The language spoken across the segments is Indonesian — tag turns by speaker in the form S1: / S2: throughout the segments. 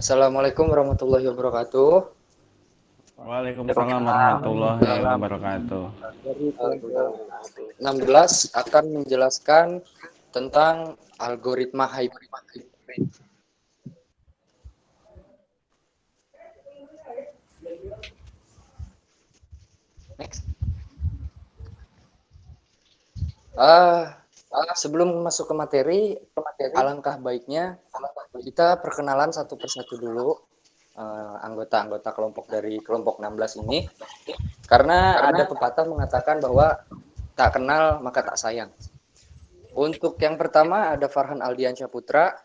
S1: Assalamualaikum warahmatullahi wabarakatuh.
S2: Waalaikumsalam warahmatullahi wabarakatuh.
S1: Dari kelompok 16 akan menjelaskan tentang algoritma hybrid. Next. Sebelum masuk ke materi, alangkah baiknya kita perkenalan satu persatu dulu anggota-anggota kelompok dari kelompok 16 ini, karena ada pepatah mengatakan bahwa tak kenal maka tak sayang. Untuk yang pertama ada Farhan Aldiansyah Putra,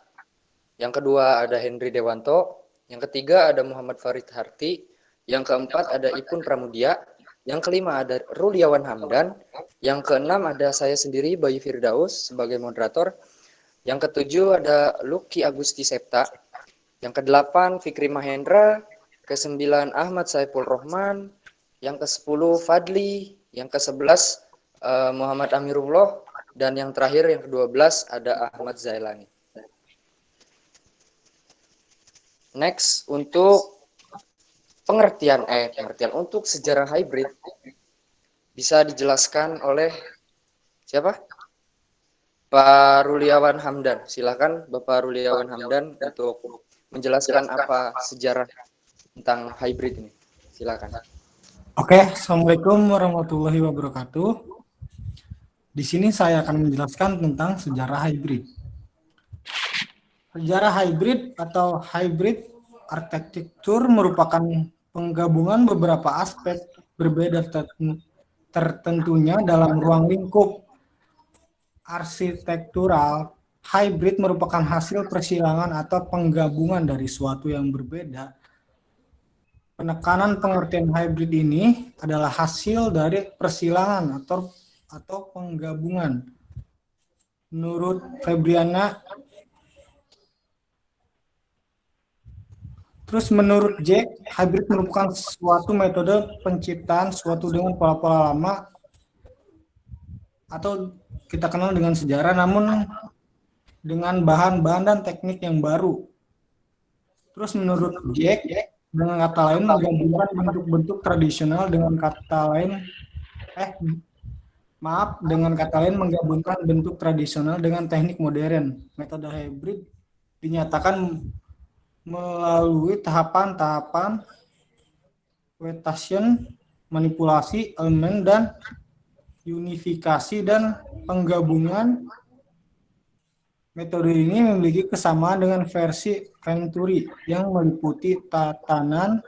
S1: yang kedua ada Henry Dewanto, yang ketiga ada Muhammad Farid Harti, yang keempat ada Ipun Pramudia, yang kelima ada Ruliawan Hamdan, yang keenam ada saya sendiri Bayu Firdaus sebagai moderator, yang ketujuh ada Lucky Agusti Septa, yang kedelapan Fikri Mahendra, kesembilan Ahmad Saiful Rohman, yang ke-10 Fadli, yang ke-11 Muhammad Amirullah, dan yang terakhir yang ke-12 ada Ahmad Zailani. Next, untuk pengertian untuk sejarah hybrid bisa dijelaskan oleh siapa? Pak Ruliawan Hamdan. Silakan Bapak Ruliawan Hamdan untuk menjelaskan apa sejarah tentang hybrid ini. Silakan.
S3: Oke, Assalamualaikum warahmatullahi wabarakatuh. Di sini saya akan menjelaskan tentang sejarah hybrid. Sejarah hybrid atau hybrid arsitektur merupakan penggabungan beberapa aspek berbeda tertentunya dalam ruang lingkup arsitektural. Hybrid merupakan hasil persilangan atau penggabungan dari suatu yang berbeda. Penekanan pengertian hybrid ini adalah hasil dari persilangan atau penggabungan. Menurut Febriana, menurut Jack, hybrid merupakan suatu metode penciptaan suatu dengan pola-pola lama atau kita kenal dengan sejarah, namun dengan bahan-bahan dan teknik yang baru. Terus menurut Jack, dengan kata lain menggabungkan bentuk-bentuk tradisional dengan menggabungkan bentuk tradisional dengan teknik modern. Metode hybrid dinyatakan melalui tahapan-tahapan mutation, manipulasi elemen dan unifikasi dan penggabungan. Metode ini memiliki kesamaan dengan versi Venturi yang meliputi tatanan,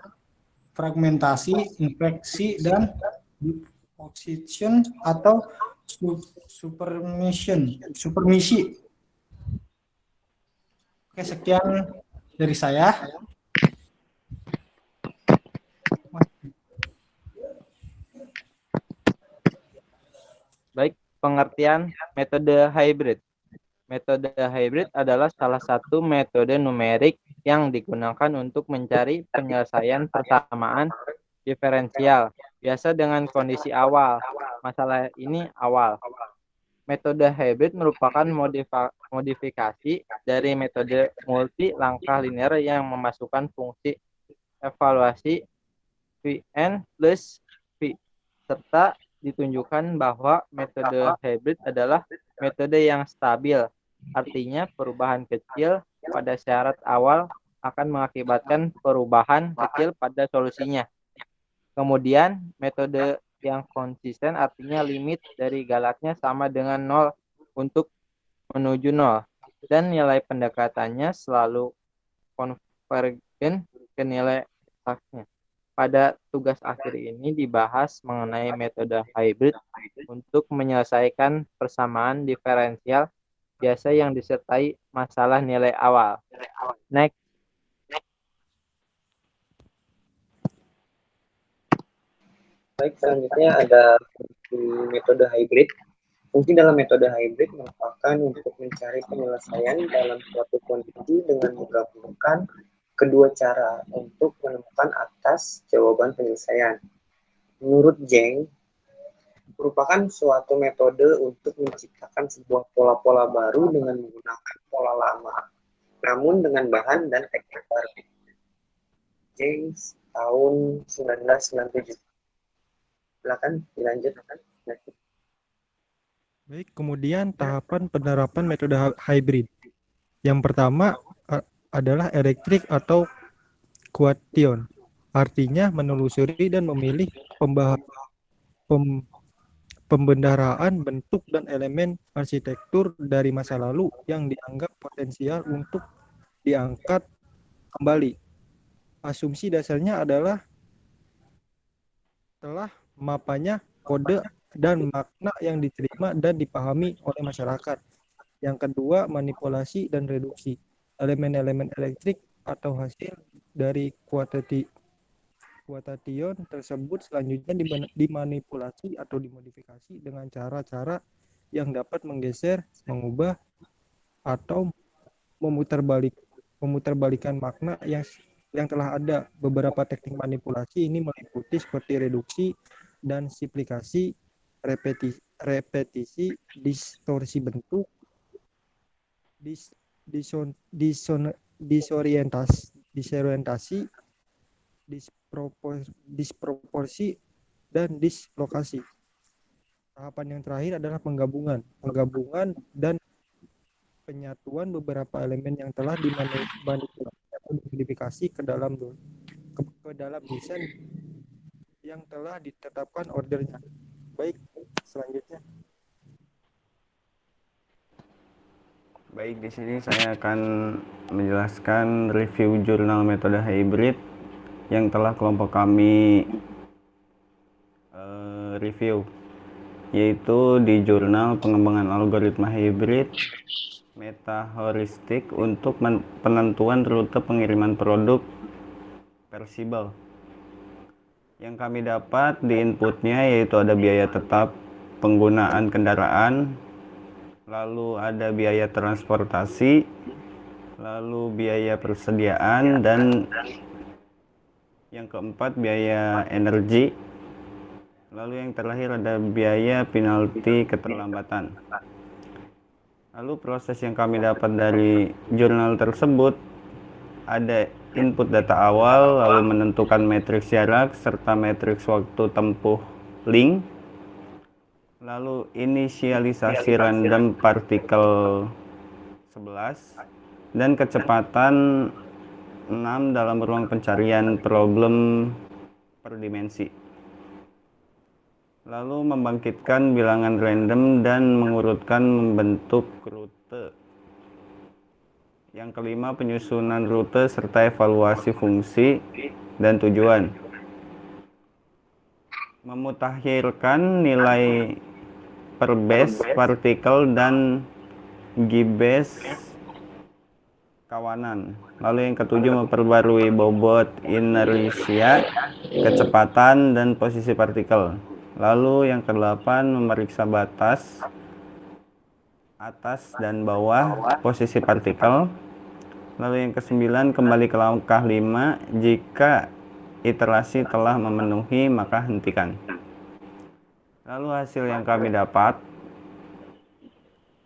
S3: fragmentasi, infeksi, dan deposition atau supermisi. Oke, sekian dari saya.
S2: Baik, pengertian metode hybrid. Metode hybrid adalah salah satu metode numerik yang digunakan untuk mencari penyelesaian persamaan diferensial, biasa dengan kondisi awal. Masalah ini awal. Metode hybrid merupakan modifikasi dari metode multi langkah linear yang memasukkan fungsi evaluasi Vn plus V, serta ditunjukkan bahwa metode hybrid adalah metode yang stabil. Artinya perubahan kecil pada syarat awal akan mengakibatkan perubahan kecil pada solusinya. Kemudian metode yang konsisten artinya limit dari galatnya sama dengan 0 untuk menuju 0 dan nilai pendekatannya selalu konvergen ke nilai eksaknya. Pada tugas akhir ini dibahas mengenai metode hybrid untuk menyelesaikan persamaan diferensial biasa yang disertai masalah nilai awal. Next.
S4: Baik, selanjutnya ada metode hybrid. Fungsi dalam metode hybrid merupakan untuk mencari penyelesaian dalam suatu kondisi dengan menggabungkan kedua cara untuk menemukan atas jawaban penyelesaian. Menurut Zheng, merupakan suatu metode untuk menciptakan sebuah pola-pola baru dengan menggunakan pola lama, namun dengan bahan dan teknik baru. James tahun 1997. Silakan dilanjut.
S5: Baik, kemudian tahapan penerapan metode hybrid. Yang pertama adalah elektrik atau quation. Artinya menelusuri dan memilih pembendaharaan bentuk dan elemen arsitektur dari masa lalu yang dianggap potensial untuk diangkat kembali. Asumsi dasarnya adalah telah mapanya kode dan makna yang diterima dan dipahami oleh masyarakat. Yang kedua, manipulasi dan reduksi. Elemen-elemen elektrik atau hasil dari quotation tersebut selanjutnya dimanipulasi atau dimodifikasi dengan cara-cara yang dapat menggeser, mengubah, atau memutarbalikkan makna yang telah ada. Beberapa teknik manipulasi ini meliputi seperti reduksi dan simplikasi, repetisi, distorsi bentuk, disorientasi, disproporsi, dan dislokasi. Tahapan yang terakhir adalah penggabungan dan penyatuan beberapa elemen yang telah dimanipulasi atau dimodifikasi ke dalam desain yang telah ditetapkan ordernya. Baik, selanjutnya.
S6: Baik, di sini saya akan menjelaskan review jurnal metode hybrid yang telah kelompok kami review, yaitu di jurnal pengembangan algoritma hybrid meta-heuristik untuk penentuan rute pengiriman produk persibel. Yang kami dapat di inputnya yaitu ada biaya tetap penggunaan kendaraan, lalu ada biaya transportasi, lalu biaya persediaan, dan yang keempat biaya energi, lalu yang terakhir ada biaya penalti keterlambatan. Lalu proses yang kami dapat dari jurnal tersebut ada input data awal, lalu menentukan matriks jarak serta matriks waktu tempuh link, lalu inisialisasi random partikel 11 dan kecepatan 6 dalam ruang pencarian problem per dimensi. Lalu membangkitkan bilangan random dan mengurutkan membentuk rute. Yang kelima, penyusunan rute serta evaluasi fungsi dan tujuan. Memutakhirkan nilai per base partikel dan G-base kawanan. Lalu yang ketujuh, memperbarui bobot inersia, kecepatan, dan posisi partikel. Lalu yang kedelapan, memeriksa batas atas dan bawah posisi partikel. Lalu yang kesembilan, kembali ke langkah 5, jika iterasi telah memenuhi maka hentikan. Lalu hasil yang kami dapat,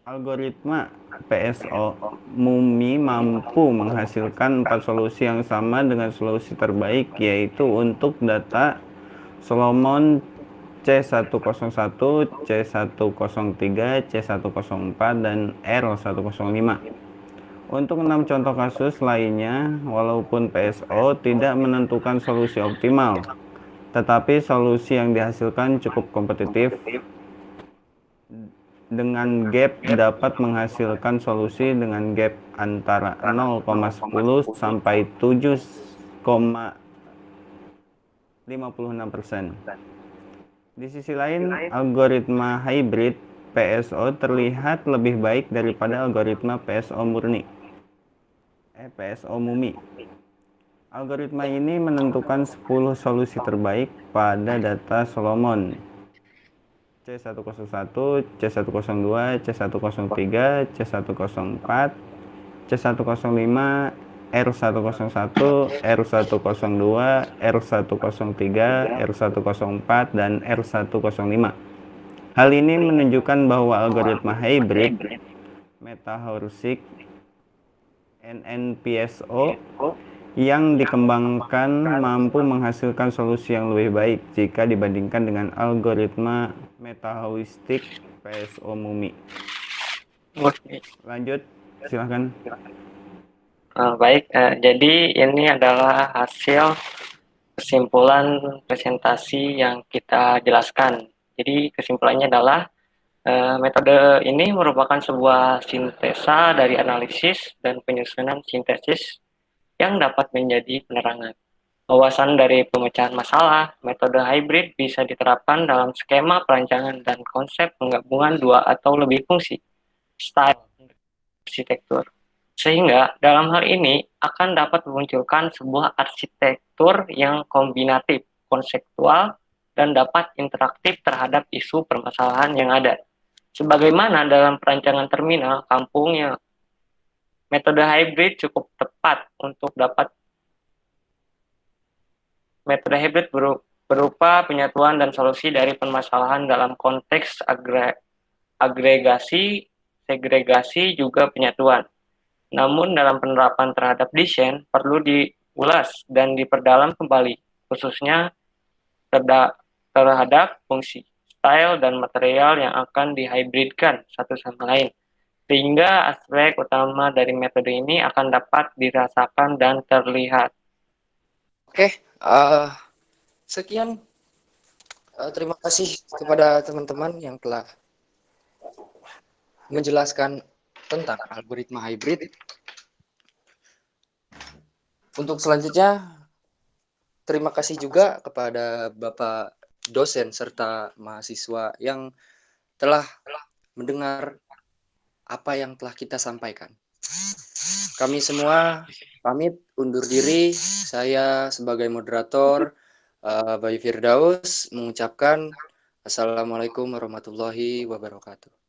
S6: algoritma PSO MUMI mampu menghasilkan 4 solusi yang sama dengan solusi terbaik, yaitu untuk data Solomon C101, C103, C104, dan R105. Untuk 6 contoh kasus lainnya, walaupun PSO tidak menentukan solusi optimal, tetapi solusi yang dihasilkan cukup kompetitif. Dengan gap dapat menghasilkan solusi dengan gap antara 0,10 sampai 7,56%. Di sisi lain, algoritma hybrid PSO terlihat lebih baik daripada algoritma PSO murni. PSO MUMI. Algoritma ini menentukan 10 solusi terbaik pada data Solomon C101, C102, C103, C104, C105, R101, R102, R103, R104, dan R105. Hal ini menunjukkan bahwa algoritma hybrid meta-heuristik NNPSO yang dikembangkan mampu menghasilkan solusi yang lebih baik jika dibandingkan dengan algoritma meta-heuristik PSO MUMI.
S4: Oke.
S6: Lanjut, silahkan.
S4: Baik, jadi ini adalah hasil kesimpulan presentasi yang kita jelaskan. Jadi kesimpulannya adalah metode ini merupakan sebuah sintesa dari analisis dan penyusunan sintesis yang dapat menjadi penerangan. Wawasan dari pemecahan masalah, metode hybrid bisa diterapkan dalam skema perancangan dan konsep penggabungan dua atau lebih fungsi, style, arsitektur. Sehingga dalam hal ini akan dapat memunculkan sebuah arsitektur yang kombinatif, konseptual, dan dapat interaktif terhadap isu permasalahan yang ada. Sebagaimana dalam perancangan terminal kampung yang metode hybrid cukup tepat untuk dapat metode hybrid berupa penyatuan dan solusi dari permasalahan dalam konteks agregasi, segregasi, juga penyatuan. Namun dalam penerapan terhadap desain perlu diulas dan diperdalam kembali, khususnya terhadap fungsi, style, dan material yang akan dihybridkan satu sama lain. Sehingga aspek utama dari metode ini akan dapat dirasakan dan terlihat.
S1: Oke, sekian. Terima kasih kepada teman-teman yang telah menjelaskan tentang algoritma hybrid. Untuk selanjutnya, terima kasih juga kepada Bapak dosen serta mahasiswa yang telah mendengar apa yang telah kita sampaikan. Kami semua pamit undur diri. Saya sebagai moderator, Bayu Firdaus, mengucapkan Assalamualaikum warahmatullahi wabarakatuh.